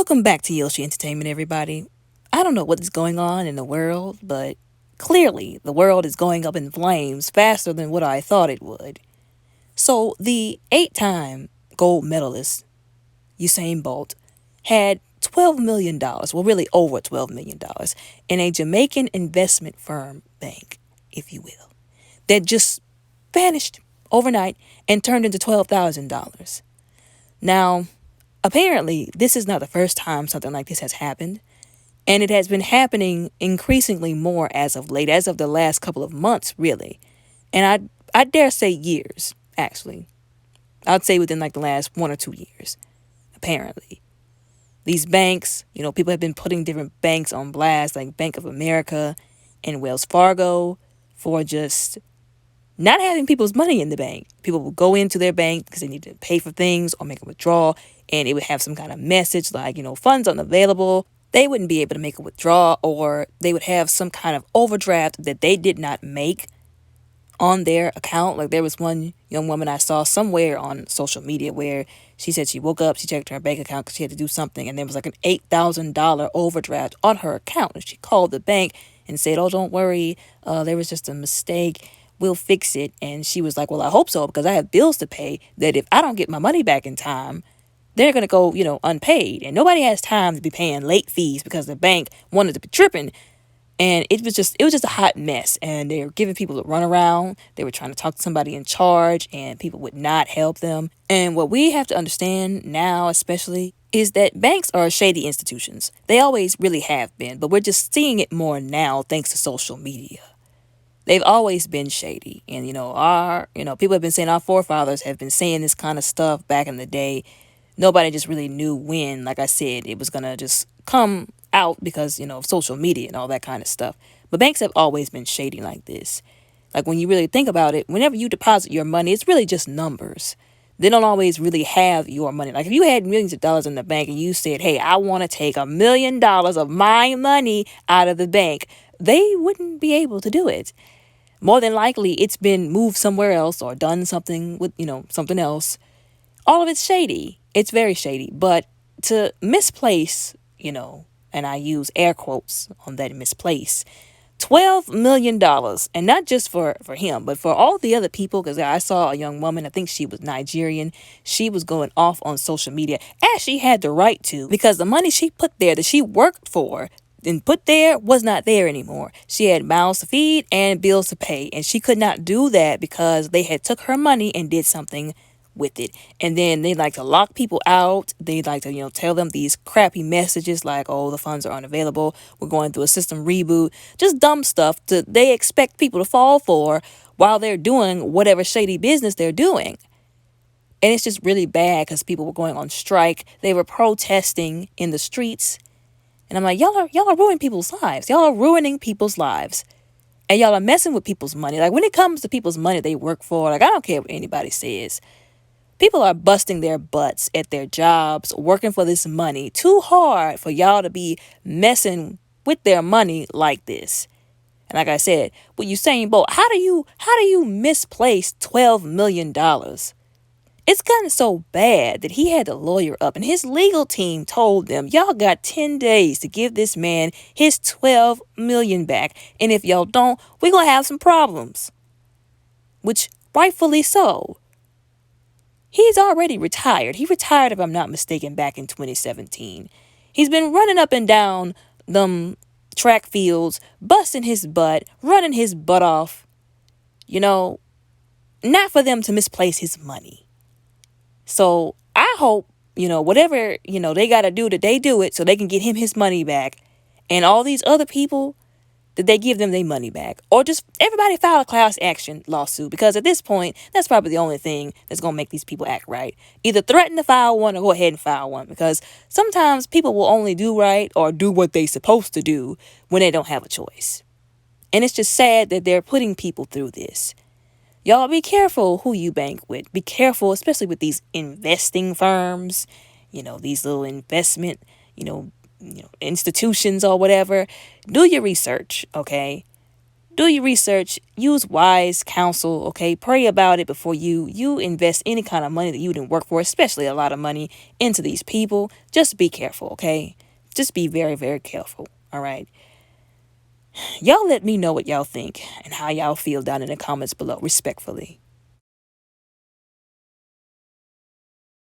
Welcome back to Yoshi Entertainment, everybody. I don't know what is going on in the world, but clearly the world is going up in flames faster than what I thought it would. So, the 8-time gold medalist, Usain Bolt, had $12 million, well, really over $12 million, in a Jamaican investment firm bank, if you will, that just vanished overnight and turned into $12,000. Now, apparently, this is not the first time something like this has happened, and it has been happening increasingly more as of late, as of the last couple of months, really. And I dare say years, actually. I'd say within like the last 1 or 2 years, apparently. These banks, people have been putting different banks on blast, like Bank of America and Wells Fargo, for just not having people's money in the bank. People will go into their bank because they need to pay for things or make a withdrawal, and it would have some kind of message like, funds unavailable. They wouldn't be able to make a withdrawal, or they would have some kind of overdraft that they did not make on their account. Like there was one young woman I saw somewhere on social media where she said she woke up, she checked her bank account because she had to do something, and there was like an $8,000 overdraft on her account. And she called the bank and said, "Oh, don't worry, there was just a mistake. We'll fix it." And she was like, "Well, I hope so, because I have bills to pay that if I don't get my money back in time, they're going to go, unpaid. And nobody has time to be paying late fees because the bank wanted to be tripping." And it was just a hot mess. And they were giving people a runaround. They were trying to talk to somebody in charge, and people would not help them. And what we have to understand now, especially, is that banks are shady institutions. They always really have been, but we're just seeing it more now thanks to social media. They've always been shady. And, people have been saying our forefathers have been saying this kind of stuff back in the day. Nobody just really knew when, like I said, it was going to just come out because, of social media and all that kind of stuff. But banks have always been shady like this. Like when you really think about it, whenever you deposit your money, it's really just numbers. They don't always really have your money. Like if you had millions of dollars in the bank and you said, "Hey, I want to take $1 million of my money out of the bank," they wouldn't be able to do it. More than likely, it's been moved somewhere else or done something with, something else. All of it's shady. It's very shady. But to misplace, and I use air quotes on that misplace, $12 million. And not just for him, but for all the other people, because I saw a young woman, I think she was Nigerian. She was going off on social media, as she had the right to, because the money she put there that she worked for and put there was not there anymore. She had mouths to feed and bills to pay, and she could not do that because they had took her money and did something with it. And then they like to lock people out. They like to, tell them these crappy messages like, "Oh, the funds are unavailable. We're going through a system reboot." Just dumb stuff they expect people to fall for while they're doing whatever shady business they're doing. And it's just really bad because people were going on strike. They were protesting in the streets. And I'm like, y'all are ruining people's lives. Y'all are ruining people's lives. And y'all are messing with people's money. Like when it comes to people's money they work for, like I don't care what anybody says. People are busting their butts at their jobs, working for this money too hard for y'all to be messing with their money like this. And like I said, with Usain Bolt, how do you misplace $12 million? It's gotten so bad that he had to lawyer up, and his legal team told them, "Y'all got 10 days to give this man his $12 million back. And if y'all don't, we're going to have some problems." Which rightfully so. He's already retired. He retired, if I'm not mistaken, back in 2017. He's been running up and down them track fields, busting his butt, running his butt off. Not for them to misplace his money. So I hope, whatever, they got to do, that they do it so they can get him his money back. And all these other people, that they give them their money back. Or just everybody file a class action lawsuit, because at this point, that's probably the only thing that's going to make these people act right. Either threaten to file one or go ahead and file one, because sometimes people will only do right or do what they're supposed to do when they don't have a choice. And it's just sad that they're putting people through this. Y'all be careful who you bank with. Be careful, especially with these investing firms, these little investment, institutions or whatever. Do your research, okay? Do your research, use wise counsel, okay? Pray about it before you invest any kind of money that you didn't work for, especially a lot of money into these people. Just be careful, okay? Just be very, very careful. All right. Y'all let me know what y'all think and how y'all feel down in the comments below, respectfully.